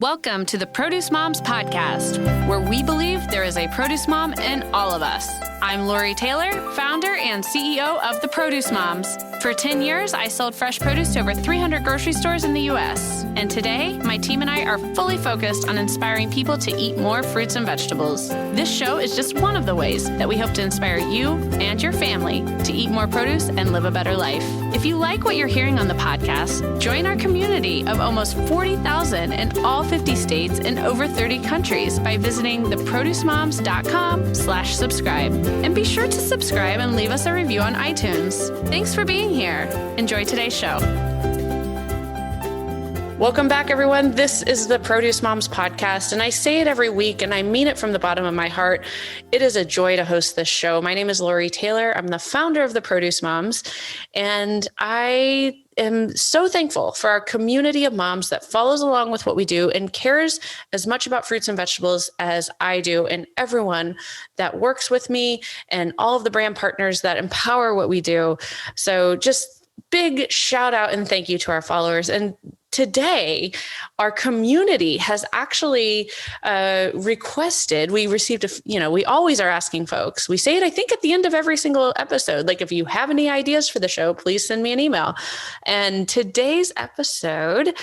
Welcome to the Produce Moms Podcast, where we believe there is a produce mom in all of us. I'm Lori Taylor, founder and CEO of the Produce Moms. For 10 years, I sold fresh produce to over 300 grocery stores in the U.S. And today, my team and I are fully focused on inspiring people to eat more fruits and vegetables. This show is just one of the ways that we hope to inspire you and your family to eat more produce and live a better life. If you like what you're hearing on the podcast, join our community of almost 40,000 in all 50 states and over 30 countries by visiting theproducemoms.com/subscribe. And be sure to subscribe and leave us a review on iTunes. Thanks for being here. Enjoy today's show. Welcome back, everyone. This is the Produce Moms Podcast, and I say it every week, and I mean it from the bottom of my heart. It is a joy to host this show. My name is Lori Taylor. I'm the founder of the Produce Moms, and I am so thankful for our community of moms that follows along with what we do and cares as much about fruits and vegetables as I do, and everyone that works with me and all of the brand partners that empower what we do. So just big shout out and thank you to our followers. And today, our community has actually requested, we received, we always are asking folks, we say it, I think at the end of every single episode, like if you have any ideas for the show, please send me an email. And today's episode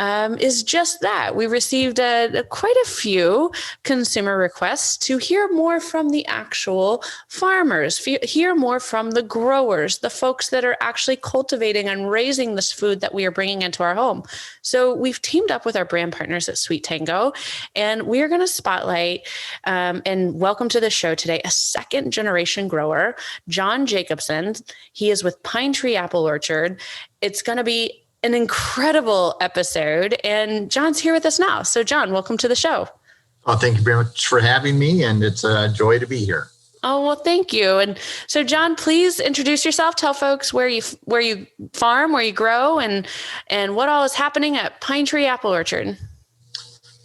is just that. We received quite a few consumer requests to hear more from the actual farmers, hear more from the growers, the folks that are actually cultivating and raising this food that we are bringing into our home. So we've teamed up with our brand partners at SweeTango, and we are going to spotlight and welcome to the show today a second generation grower, John Jacobson. He is with Pine Tree Apple Orchard. It's going to be an incredible episode, and John's here with us now. So John, welcome to the show. Oh, thank you very much for having me, and it's a joy to be here. Oh, well, thank you. And so, John, please introduce yourself. Tell folks where you farm, where you grow, and what all is happening at Pine Tree Apple Orchard.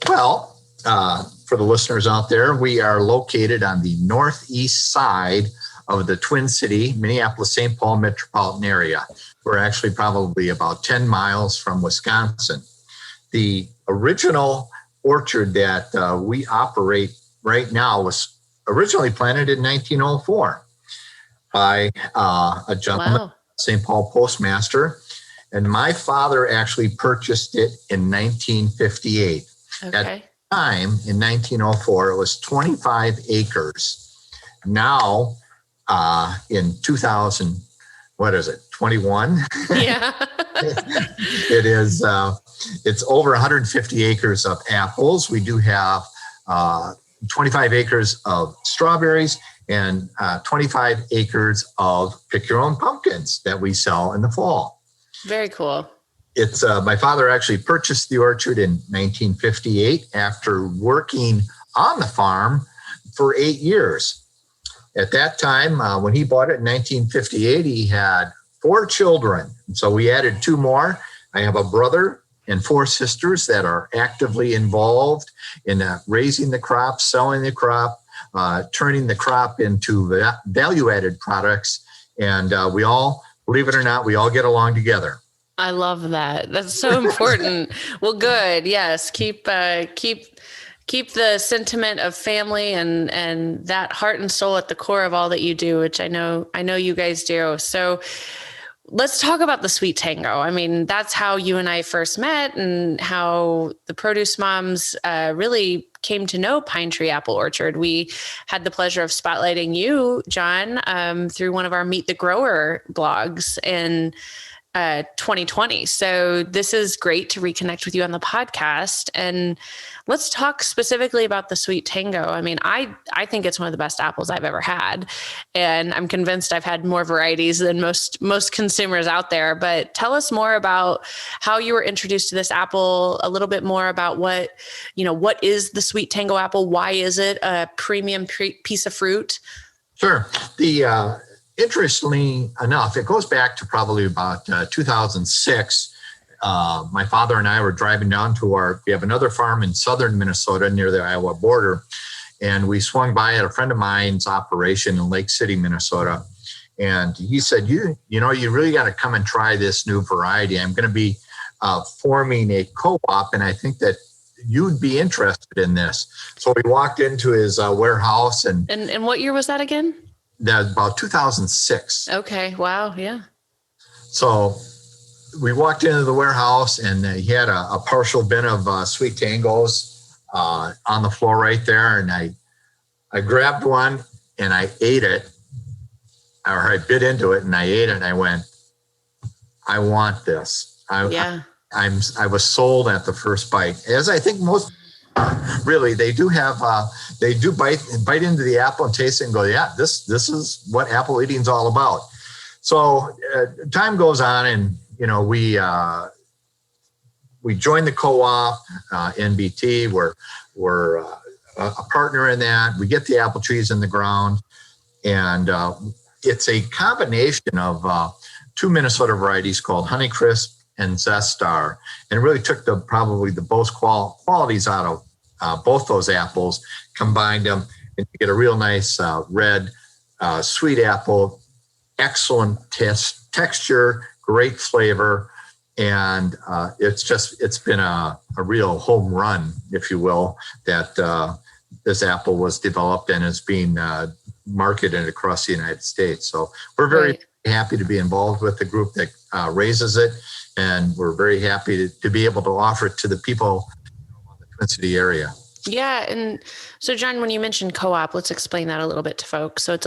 Well, for the listeners out there, we are located on the northeast side of the Twin City, Minneapolis-St. Paul metropolitan area. We're actually probably about 10 miles from Wisconsin. The original orchard that we operate right now was originally planted in 1904 by a gentleman, wow, St. Paul postmaster. And my father actually purchased it in 1958. Okay. At the time, in 1904, it was 25 acres. Now, in 2000, what is it, 21? Yeah. It is, it's over 150 acres of apples. We do have 25 acres of strawberries and 25 acres of pick your own pumpkins that we sell in the fall. Very cool. It's my father actually purchased the orchard in 1958 after working on the farm for 8 years. At that time, when he bought it in 1958, he had 4 children. So we added 2 more. I have a brother and 4 sisters that are actively involved in raising the crop, selling the crop, turning the crop into value-added products. And we all, believe it or not, we all get along together. I love that. That's so important. Well, good. Yes. Keep the sentiment of family and that heart and soul at the core of all that you do, which I know you guys do. So let's talk about the SweeTango. I mean, that's how you and I first met and how the Produce Moms really came to know Pine Tree Apple Orchard. We had the pleasure of spotlighting you, John, through one of our Meet the Grower blogs in 2020. So this is great to reconnect with you on the podcast. And let's talk specifically about the SweeTango. I mean, I think it's one of the best apples I've ever had. And I'm convinced I've had more varieties than most consumers out there. But tell us more about how you were introduced to this apple, a little bit more about what is the SweeTango apple? Why is it a premium piece of fruit? Sure. Interestingly enough, it goes back to probably about 2006. My father and I were driving down to we have another farm in southern Minnesota near the Iowa border. And we swung by at a friend of mine's operation in Lake City, Minnesota. And he said, you really got to come and try this new variety. I'm going to be forming a co-op. And I think that you'd be interested in this. So we walked into his warehouse, and what year was that again? that was about 2006. Okay. Wow. Yeah. So we walked into the warehouse, and he had a partial bin of SweeTangos on the floor right there. And I grabbed one and I ate it, or I bit into it and I ate it, and I went, I want this. I was sold at the first bite, as I think most really they do bite into the apple and taste it and go, yeah, this is what apple eating is all about. So time goes on, and we joined the co-op, NBT. We're a partner in that. We get the apple trees in the ground, and it's a combination of two Minnesota varieties called Honeycrisp and Zest Star, and really took probably the most qualities out of both those apples, combined them, and you get a real nice red sweet apple, excellent texture, great flavor, and it's been a real home run, if you will, that this apple was developed and is being marketed across the United States. So we're very happy to be involved with the group that raises it, and we're very happy to be able to offer it to the people in the Twin City area. Yeah. And so, John, when you mentioned co-op, let's explain that a little bit to folks. So it's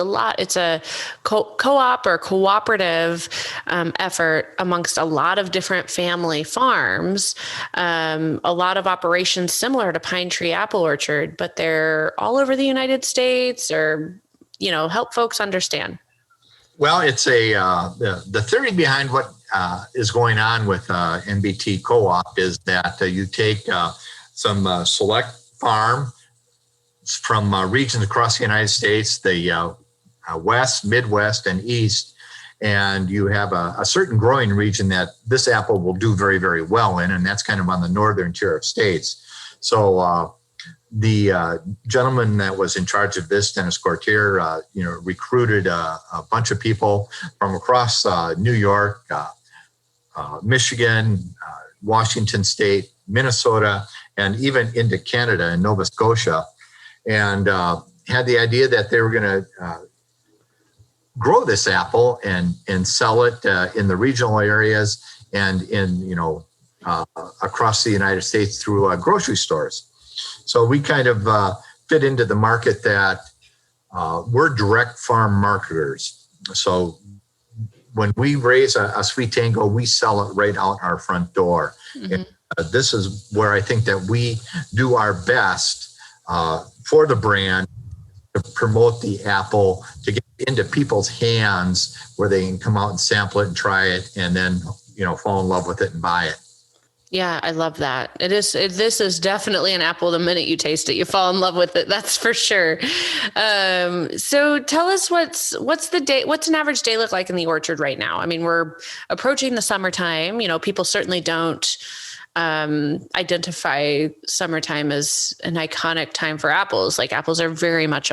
a co-op or cooperative effort amongst a lot of different family farms, a lot of operations similar to Pine Tree Apple Orchard, but they're all over the United States, or, help folks understand. Well, it's the theory behind what is going on with NBT Co-op is that you take some select farm from regions across the United States, the West, Midwest, and East, and you have a certain growing region that this apple will do very, very well in, and that's kind of on the northern tier of states. So the gentleman that was in charge of this, Dennis Courtier, recruited a bunch of people from across New York, Michigan, Washington State, Minnesota, and even into Canada and Nova Scotia, and had the idea that they were going to grow this apple and sell it in the regional areas and in across the United States through grocery stores. So we kind of fit into the market that we're direct farm marketers. So when we raise a SweeTango, we sell it right out our front door. Mm-hmm. And this is where I think that we do our best for the brand to promote the apple, to get into people's hands where they can come out and sample it and try it, and then fall in love with it and buy it. Yeah, I love that. This is definitely an apple. The minute you taste it, you fall in love with it. That's for sure. So tell us what's an average day look like in the orchard right now? I mean, we're approaching the summertime. People certainly don't identify summertime as an iconic time for apples. Like, apples are very much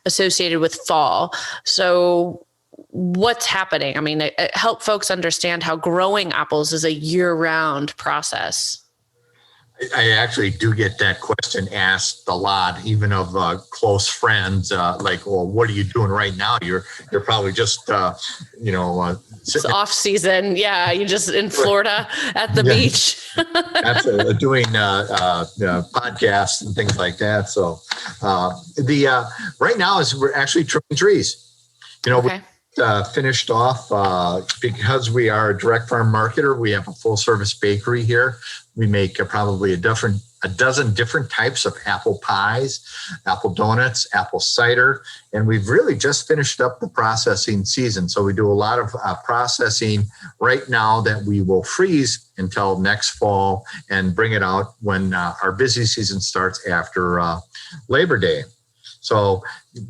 associated with fall. So what's happening? I mean, help folks understand how growing apples is a year-round process. I actually do get that question asked a lot, even of close friends. Like, well, what are you doing right now? You're probably just it's off season. Yeah, you just in Florida at the beach. Absolutely, doing podcasts and things like that. So right now is we're actually trimming trees. Okay. Finished off because we are a direct farm marketer. We have a full service bakery here. We make probably a dozen different types of apple pies, apple donuts, apple cider, and we've really just finished up the processing season. So we do a lot of processing right now that we will freeze until next fall and bring it out when our busy season starts after Labor Day. So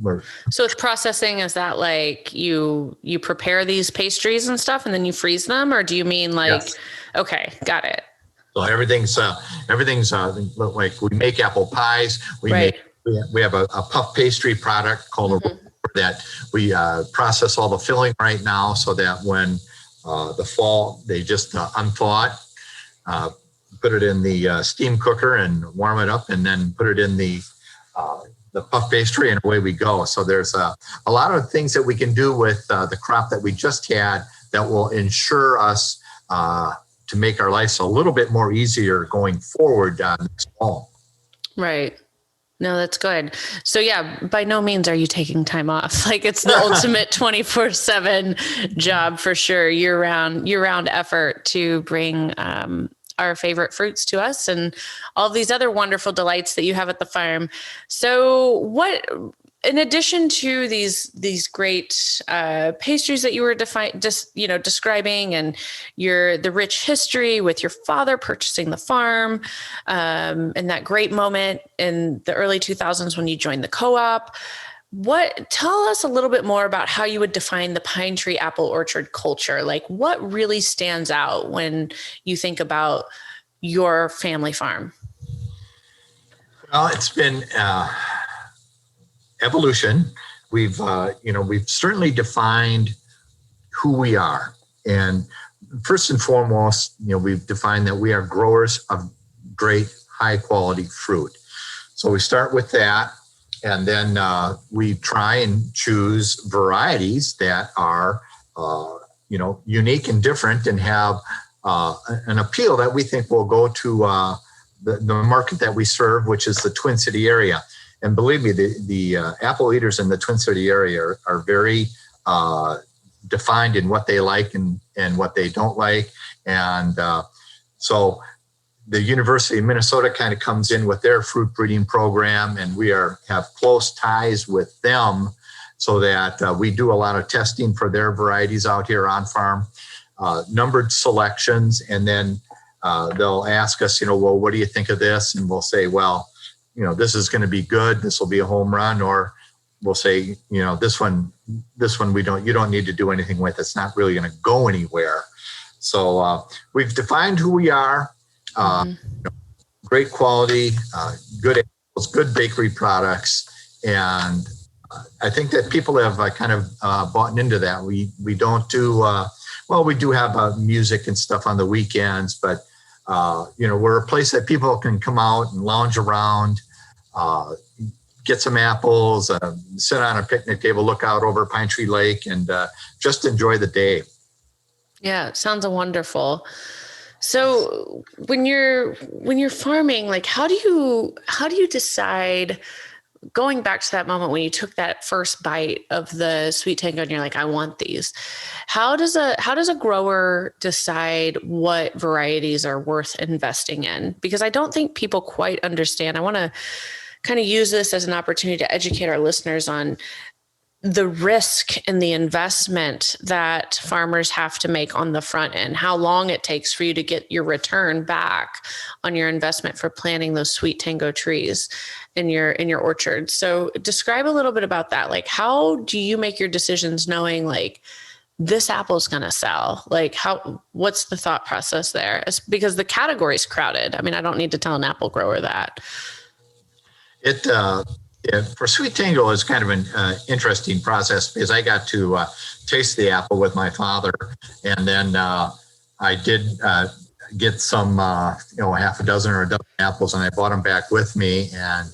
with processing, is that like you prepare these pastries and stuff and then you freeze them, or do you mean like, yes. Okay, got it. So everything's like we make apple pies. We have a puff pastry product called that we process all the filling right now, so that when the fall they just unthaw it, put it in the steam cooker and warm it up, and then put it in the puff pastry, and away we go. So there's a lot of things that we can do with the crop that we just had that will ensure us to make our lives a little bit more easier going forward next fall. Right. No, that's good. So yeah, by no means are you taking time off. Like, it's the ultimate 24/7 job for sure. Year-round effort to bring our favorite fruits to us and all these other wonderful delights that you have at the farm. So what, in addition to these great pastries that you were describing, and the rich history with your father purchasing the farm, and that great moment in the early 2000s when you joined the co-op, tell us a little bit more about how you would define the pine tree apple orchard culture. Like, what really stands out when you think about your family farm? Well, it's been evolution. We've certainly defined who we are. And first and foremost, we've defined that we are growers of great high quality fruit. So we start with that. And then we try and choose varieties that are, unique and different, and have an appeal that we think will go to the market that we serve, which is the Twin City area. And believe me, the apple eaters in the Twin City area are very defined in what they like and what they don't like. And so the University of Minnesota kind of comes in with their fruit breeding program, and we have close ties with them, so that we do a lot of testing for their varieties out here on farm, numbered selections, and then they'll ask us, well, what do you think of this? And we'll say, well, this is going to be good. This will be a home run. Or we'll say, this one you don't need to do anything with. It's not really going to go anywhere. So we've defined who we are. Great quality, good apples, good bakery products. And I think that people have kind of bought into that. We don't do, we do have music and stuff on the weekends, but we're a place that people can come out and lounge around, get some apples, sit on a picnic table, look out over Pine Tree Lake, and just enjoy the day. Yeah, it sounds wonderful. So when you're farming, like, how do you decide, going back to that moment when you took that first bite of the SweeTango and you're like, I want these, how does a grower decide what varieties are worth investing in? Because I don't think people quite understand. I want to kind of use this as an opportunity to educate our listeners on the risk and the investment that farmers have to make on the front end, how long it takes for you to get your return back on your investment for planting those SweeTango trees in your orchard. So describe a little bit about that. Like, how do you make your decisions knowing, like, this apple's going to sell? Like, what's the thought process there? It's because the category is crowded. I mean, I don't need to tell an apple grower that. For SweeTango, it's kind of an interesting process, because I got to taste the apple with my father, and then I did get some, half a dozen or a dozen apples, and I brought them back with me, and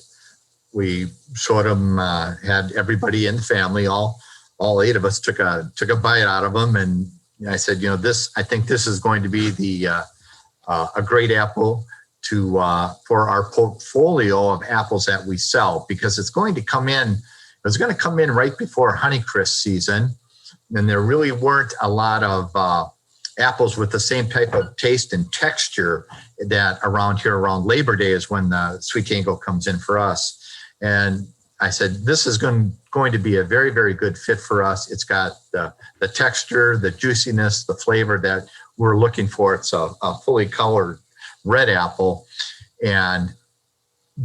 we showed them. Had everybody in the family, all 8 of us took a bite out of them, and I said, I think this is going to be a great apple for our portfolio of apples that we sell, because it's going to come in right before Honeycrisp season. And there really weren't a lot of apples with the same type of taste and texture that around Labor Day is when the SweeTango comes in for us. And I said, this is going to be a very, very good fit for us. It's got the texture, the juiciness, the flavor that we're looking for. It's a fully colored red apple, and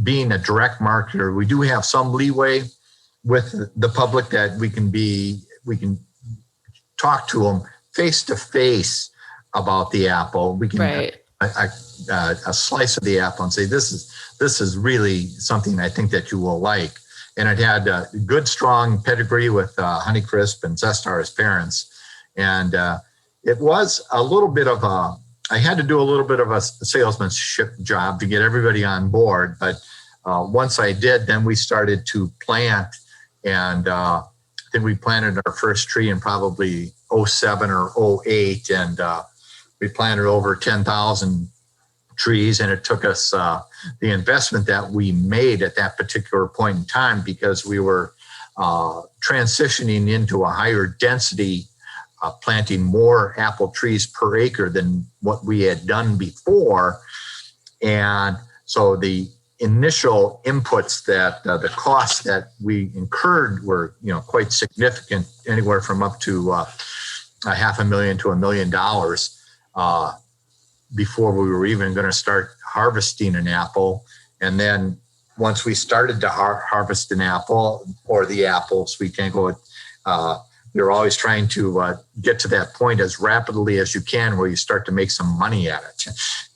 being a direct marketer, we do have some leeway with the public that we can talk to them face to face about the apple. We can a slice of the apple and say, this is really something I think that you will like. And it had a good, strong pedigree with Honeycrisp and Zestar as parents. And it was a little bit of I had to do a little bit of a salesmanship job to get everybody on board. But once I did, then we started to plant. And I think we planted our first tree in probably '07 or '08. And we planted over 10,000 trees. And it took us the investment that we made at that particular point in time, because we were transitioning into a higher density, planting more apple trees per acre than what we had done before. And so the initial inputs that the costs that we incurred were, quite significant, anywhere from up to $500,000 to $1 million before we were even going to start harvesting an apple. And then once we started to harvest an apple, or the apple, SweeTango, you're always trying to get to that point as rapidly as you can where you start to make some money at it.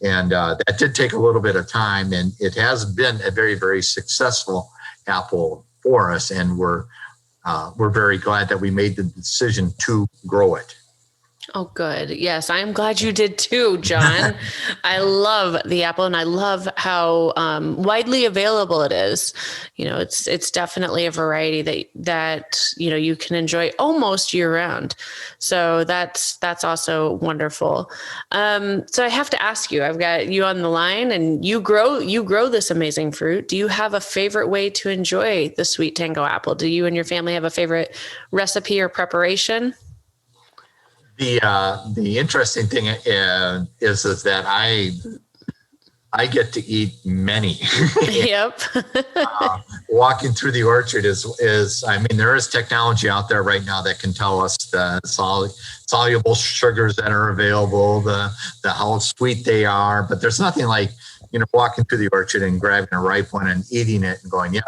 And that did take a little bit of time, and it has been a very, very successful apple for us. And we're very glad that we made the decision to grow it. Oh, good. Yes, I'm glad you did too, John. I love the apple, and I love how widely available it is. It's definitely a variety that you can enjoy almost year round. So that's also wonderful. So I have to ask you. I've got you on the line, and you grow this amazing fruit. Do you have a favorite way to enjoy the SweeTango apple? Do you and your family have a favorite recipe or preparation? The interesting thing is that I get to eat many. Yep. Walking through the orchard is there is technology out there right now that can tell us the soluble sugars that are available, the how sweet they are, but there's nothing like walking through the orchard and grabbing a ripe one and eating it and going, yeah,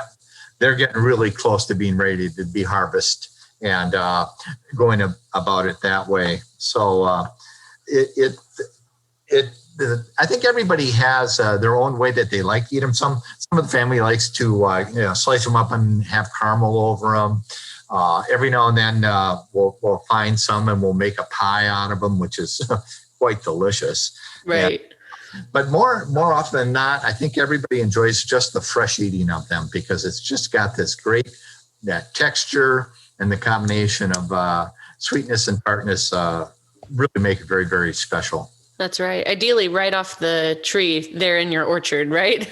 they're getting really close to being ready to be harvested. And going about it that way. So I think everybody has their own way that they like to eat them. Some of the family likes to slice them up and have caramel over them. Every now and then we'll find some and we'll make a pie out of them, which is quite delicious. Right. But more often than not, I think everybody enjoys just the fresh eating of them, because it's just got this great that texture. And the combination of sweetness and tartness really make it very, very special. That's right. Ideally, right off the tree there in your orchard, right?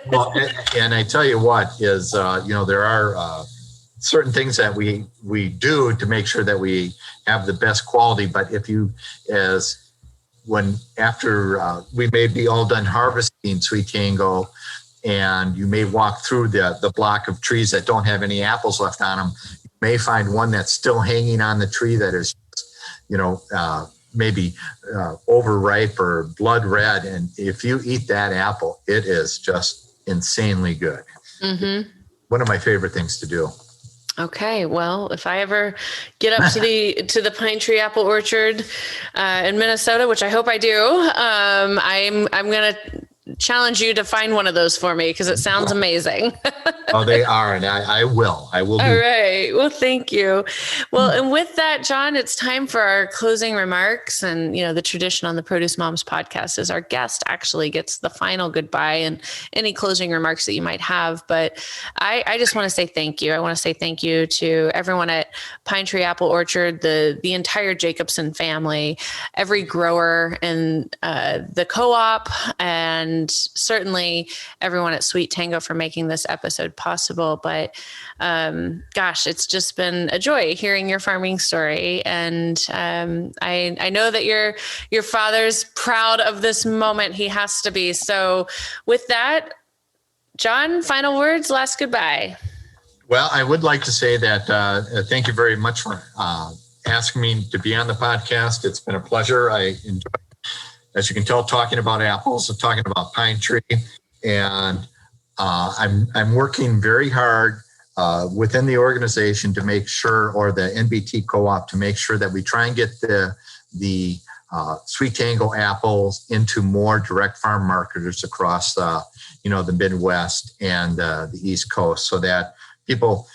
Well, and I tell you what is, there are certain things that we do to make sure that we have the best quality. But after we may be all done harvesting SweeTango, and you may walk through the block of trees that don't have any apples left on them, may find one that's still hanging on the tree that is, maybe overripe or blood red. And if you eat that apple, it is just insanely good. Mm-hmm. One of my favorite things to do. Okay, well, if I ever get up to the Pine Tree Apple Orchard in Minnesota, which I hope I do, I'm gonna challenge you to find one of those for me, because it sounds amazing. Oh, they are. And I will. All right. Well, thank you. Well, and with that, John, it's time for our closing remarks. And, the tradition on the Produce Moms podcast is our guest actually gets the final goodbye and any closing remarks that you might have. But I just want to say thank you. I want to say thank you to everyone at Pine Tree Apple Orchard, the entire Jacobson family, every grower in the co-op, and certainly everyone at SweeTango for making this episode possible. But gosh, it's just been a joy hearing your farming story. And I know that your father's proud of this moment. He has to be. So with that, John, final words, last goodbye. Well, I would like to say that thank you very much for asking me to be on the podcast. It's been a pleasure. I enjoy, as you can tell, talking about apples and talking about pine tree. And I'm working very hard within the organization to make sure, or the NBT co-op, to make sure that we try and get the SweeTango apples into more direct farm marketers across the Midwest and the East Coast, so that people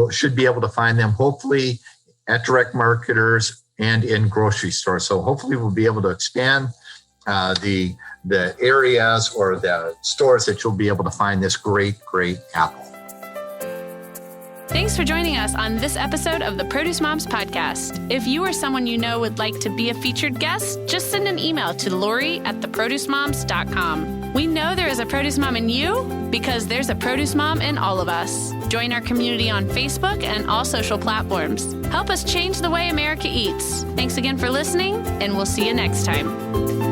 should be able to find them hopefully at direct marketers and in grocery stores. So hopefully we'll be able to expand the areas or the stores that you'll be able to find this great apple. Thanks for joining us on this episode of the Produce Moms Podcast. If you or someone you know would like to be a featured guest, just send an email to Lori@theproducemoms.com. We know there is a produce mom in you because there's a produce mom in all of us. Join our community on Facebook and all social platforms. Help us change the way America eats. Thanks again for listening, and we'll see you next time.